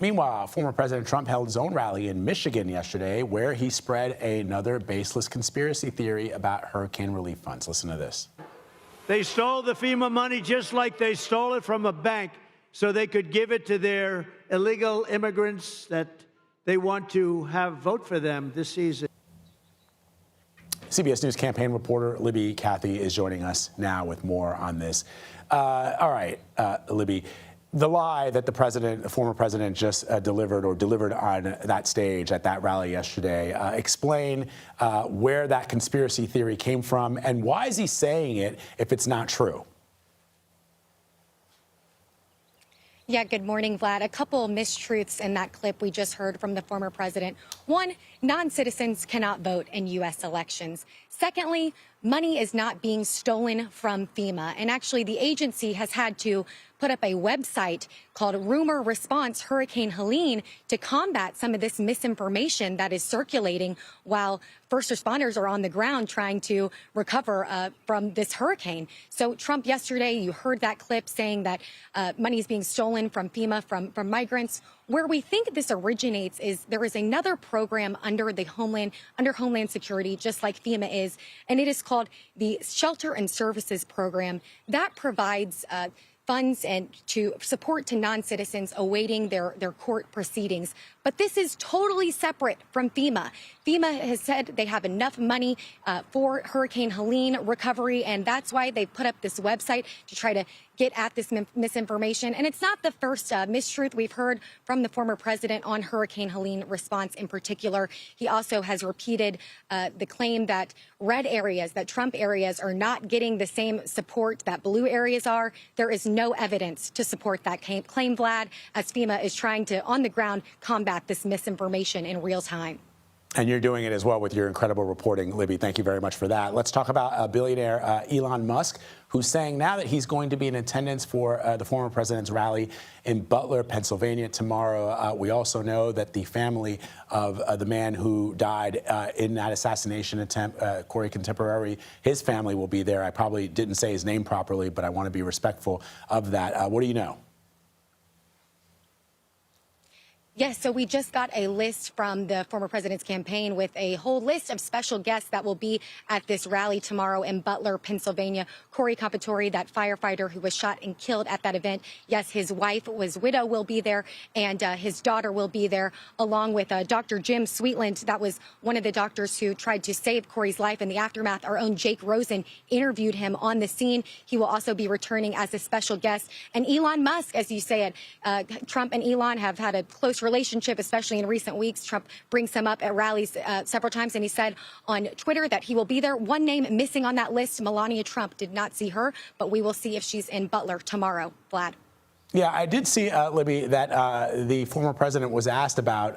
Meanwhile, former President Trump held his own rally in Michigan yesterday where he spread another baseless conspiracy theory about hurricane relief funds. Listen to this. They stole the FEMA money just like they stole it from a bank so they could give it to their illegal immigrants that they want to have vote for them this season. CBS News campaign reporter Libby Cathey is joining us now with more on this. All right, Libby, the lie that the former president just delivered on that stage at that rally yesterday, explain where that conspiracy theory came from and why is he saying it if it's not true? Yeah, good morning, Vlad. A couple mistruths in that clip we just heard from the former president. One, non-citizens cannot vote in U.S. elections. Secondly, money is not being stolen from FEMA. And actually, the agency has had to put up a website called Rumor Response Hurricane Helene to combat some of this misinformation that is circulating while first responders are on the ground trying to recover from this hurricane. So Trump yesterday, you heard that clip saying that money is being stolen from FEMA, from migrants. Where we think this originates is there is another program under Homeland Security, just like FEMA is, and it is called the Shelter and Services Program that provides funds and to support to non-citizens awaiting their court proceedings. But this is totally separate from FEMA. FEMA has said they have enough money for Hurricane Helene recovery, and that's why they put up this website to try to get at this misinformation. And it's not the first mistruth we've heard from the former president on Hurricane Helene response in particular. He also has repeated the claim that red areas, that Trump areas, are not getting the same support that blue areas are. There is no evidence to support that claim, Vlad, as FEMA is trying to, on the ground, combat this misinformation in real time. And you're doing it as well with your incredible reporting, Libby. Thank you very much for that. Let's talk about billionaire Elon Musk, who's saying now that he's going to be in attendance for the former president's rally in Butler, Pennsylvania tomorrow. We also know that the family of the man who died in that assassination attempt, Corey Contemporary, his family will be there. I probably didn't say his name properly, but I want to be respectful of that. What do you know? Yes, so we just got a list from the former president's campaign with a whole list of special guests that will be at this rally tomorrow in Butler, Pennsylvania. Corey Contemporary, that firefighter who was shot and killed at that event. Yes, his widow will be there, and his daughter will be there, along with Dr. Jim Sweetland. That was one of the doctors who tried to save Corey's life in the aftermath. Our own Jake Rosen interviewed him on the scene. He will also be returning as a special guest. And Elon Musk, as you say it, Trump and Elon have had a close relationship, especially in recent weeks. Trump brings him up at rallies several times, and he said on Twitter that he will be there. One name missing on that list, Melania Trump. Did not see her, but we will see if she's in Butler tomorrow. Vlad. Yeah, I did see, Libby, that the former president was asked about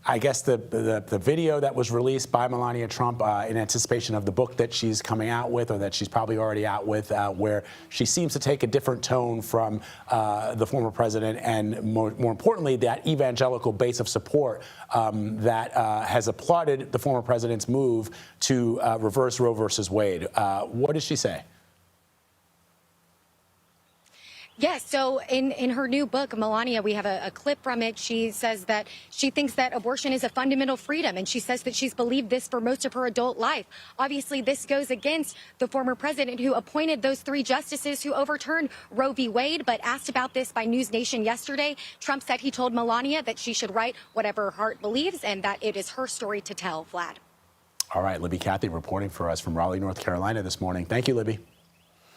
I guess the video that was released by Melania Trump in anticipation of the book that she's coming out with, or that she's probably already out with, where she seems to take a different tone from the former president, and more importantly, that evangelical base of support that has applauded the former president's move to reverse Roe versus Wade. What did she say? Yes, so in her new book, Melania, we have a clip from it. She says that she thinks that abortion is a fundamental freedom, and she says that she's believed this for most of her adult life. Obviously, this goes against the former president who appointed those 3 justices who overturned Roe v. Wade. But asked about this by News Nation yesterday, Trump said he told Melania that she should write whatever her heart believes and that it is her story to tell, Vlad. All right, Libby Cathey reporting for us from Raleigh, North Carolina this morning. Thank you, Libby.